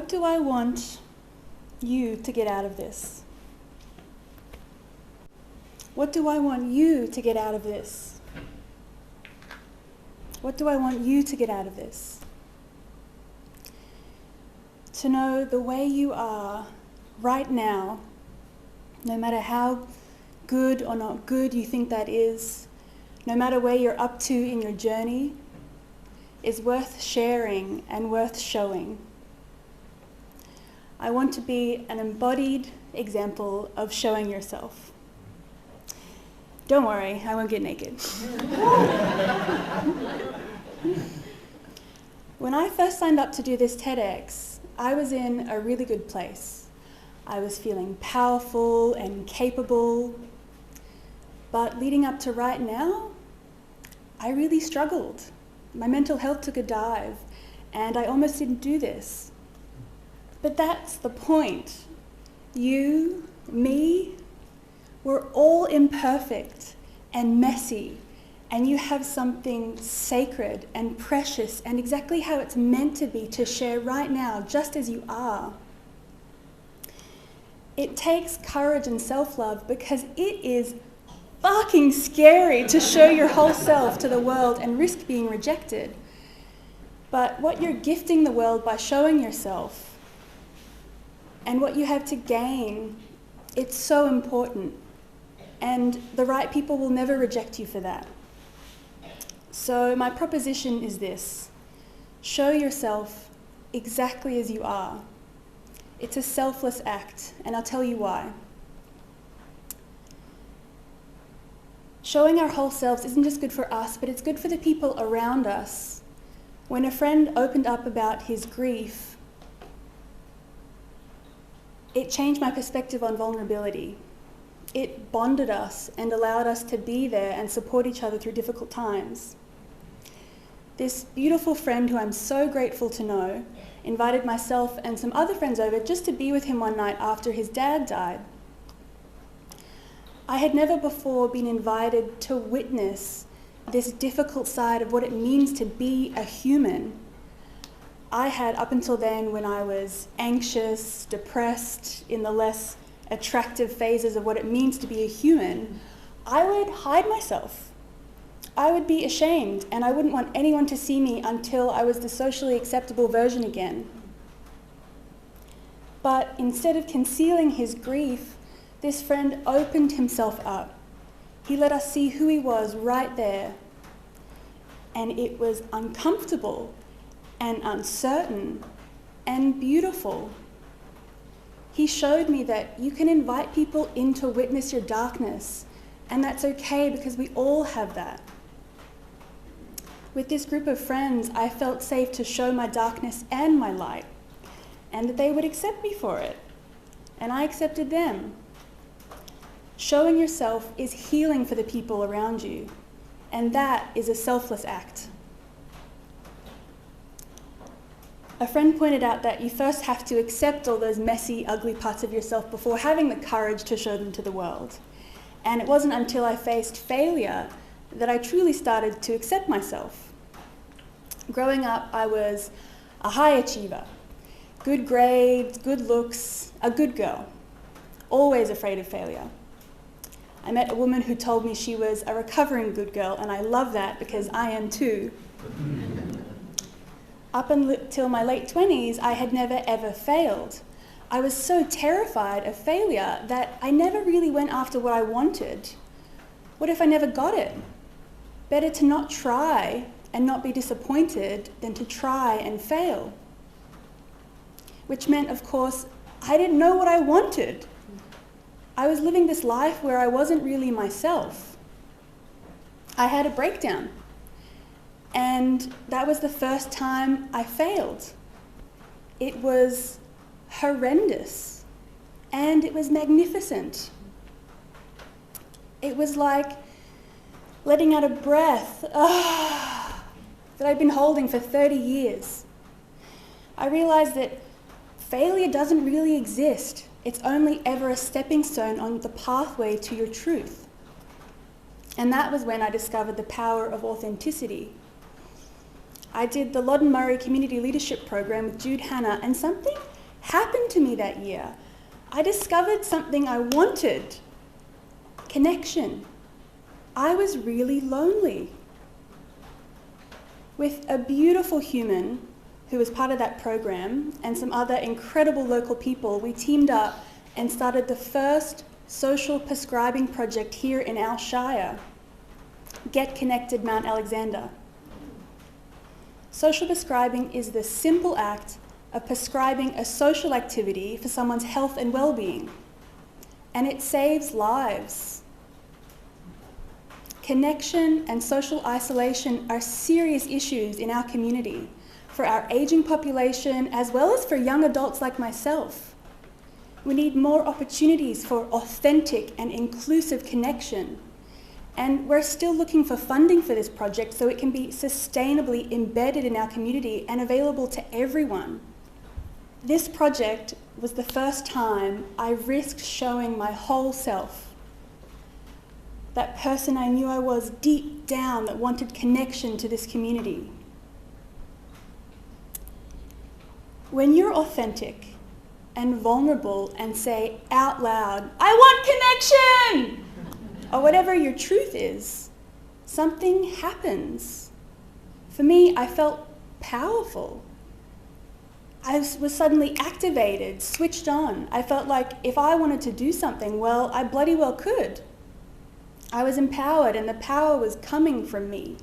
What do I want you to get out of this? What do I want you to get out of this? What do I want you to get out of this? To know the way you are right now, no matter how good or not good you think that is, no matter where you're up to in your journey, is worth sharing and worth showing. I want to be an embodied example of showing yourself. Don't worry, I won't get naked. When I first signed up to do this TEDx, I was in a really good place. I was feeling powerful and capable, but leading up to right now, I really struggled. My mental health took a dive, and I almost didn't do this. But that's the point. You, me, we're all imperfect and messy, and you have something sacred and precious and exactly how it's meant to be to share right now, just as you are. It takes courage and self-love because it is fucking scary to show your whole self to the world and risk being rejected. But what you're gifting the world by showing yourself and what you have to gain, it's so important. And the right people will never reject you for that. So my proposition is this: show yourself exactly as you are. It's a selfless act, and I'll tell you why. Showing our whole selves isn't just good for us, but it's good for the people around us. When a friend opened up about his grief, it changed my perspective on vulnerability. It bonded us and allowed us to be there and support each other through difficult times. This beautiful friend, who I'm so grateful to know, invited myself and some other friends over just to be with him one night after his dad died. I had never before been invited to witness this difficult side of what it means to be a human. I had, up until then, when I was anxious, depressed, in the less attractive phases of what it means to be a human, I would hide myself. I would be ashamed, and I wouldn't want anyone to see me until I was the socially acceptable version again. But instead of concealing his grief, this friend opened himself up. He let us see who he was right there. And it was uncomfortable and uncertain and beautiful. He showed me that you can invite people in to witness your darkness, and that's okay because we all have that. With this group of friends, I felt safe to show my darkness and my light, and that they would accept me for it, and I accepted them. Showing yourself is healing for the people around you, and that is a selfless act. A friend pointed out that you first have to accept all those messy, ugly parts of yourself before having the courage to show them to the world. And it wasn't until I faced failure that I truly started to accept myself. Growing up, I was a high achiever. Good grades, good looks, a good girl. Always afraid of failure. I met a woman who told me she was a recovering good girl, and I love that because I am too. Up until my late 20s, I had never ever failed. I was so terrified of failure that I never really went after what I wanted. What if I never got it? Better to not try and not be disappointed than to try and fail. Which meant, of course, I didn't know what I wanted. I was living this life where I wasn't really myself. I had a breakdown. And that was the first time I failed. It was horrendous. And it was magnificent. It was like letting out a breath that I'd been holding for 30 years. I realized that failure doesn't really exist. It's only ever a stepping stone on the pathway to your truth. And that was when I discovered the power of authenticity. I did the Loddon Murray Community Leadership Program with Jude Hannah, and something happened to me that year? I discovered something I wanted. Connection. I was really lonely. With a beautiful human who was part of that program and some other incredible local people, we teamed up and started the first social prescribing project here in our shire, Get Connected Mount Alexander. Social prescribing is the simple act of prescribing a social activity for someone's health and well-being, and it saves lives. Connection and social isolation are serious issues in our community for our aging population as well as for young adults like myself. We need more opportunities for authentic and inclusive connection. And we're still looking for funding for this project so it can be sustainably embedded in our community and available to everyone. This project was the first time I risked showing my whole self. That person I knew I was deep down that wanted connection to this community. When you're authentic and vulnerable and say out loud, "I want connection!" or whatever your truth is, something happens. For me, I felt powerful. I was suddenly activated, switched on. I felt like if I wanted to do something, well, I bloody well could. I was empowered and the power was coming from me.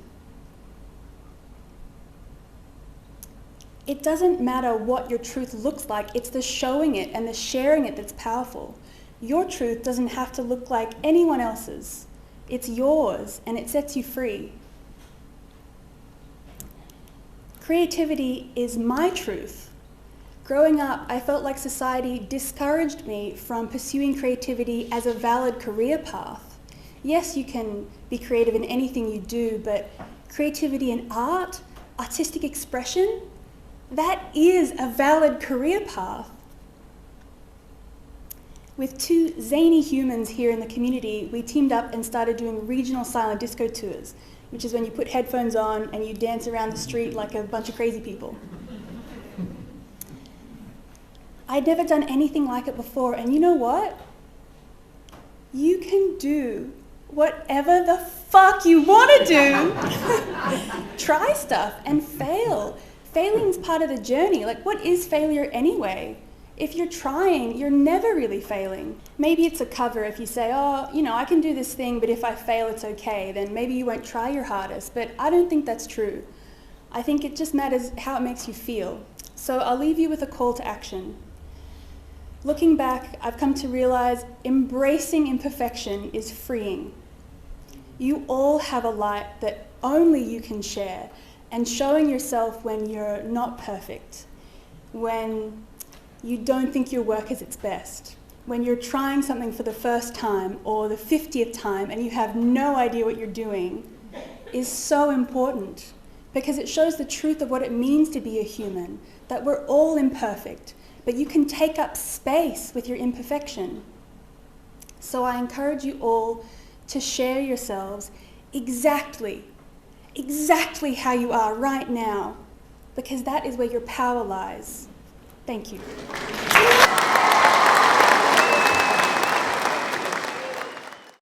It doesn't matter what your truth looks like, it's the showing it and the sharing it that's powerful. Your truth doesn't have to look like anyone else's. It's yours and it sets you free. Creativity is my truth. Growing up, I felt like society discouraged me from pursuing creativity as a valid career path. Yes, you can be creative in anything you do, but creativity in art, artistic expression, that is a valid career path. With two zany humans here in the community, we teamed up and started doing regional silent disco tours, which is when you put headphones on and you dance around the street like a bunch of crazy people. I'd never done anything like it before, and you know what? You can do whatever the fuck you want to do. Try stuff and fail. Failing's part of the journey. Like, what is failure anyway? If you're trying, you're never really failing. Maybe it's a cover if you say, oh, you know, I can do this thing, but if I fail, it's okay. Then maybe you won't try your hardest. But I don't think that's true. I think it just matters how it makes you feel. So I'll leave you with a call to action. Looking back, I've come to realize embracing imperfection is freeing. You all have a light that only you can share, and showing yourself when you're not perfect, when you don't think your work is its best, when you're trying something for the first time or the 50th time and you have no idea what you're doing, is so important because it shows the truth of what it means to be a human, that we're all imperfect, but you can take up space with your imperfection. So I encourage you all to share yourselves exactly how you are right now, because that is where your power lies. Thank you.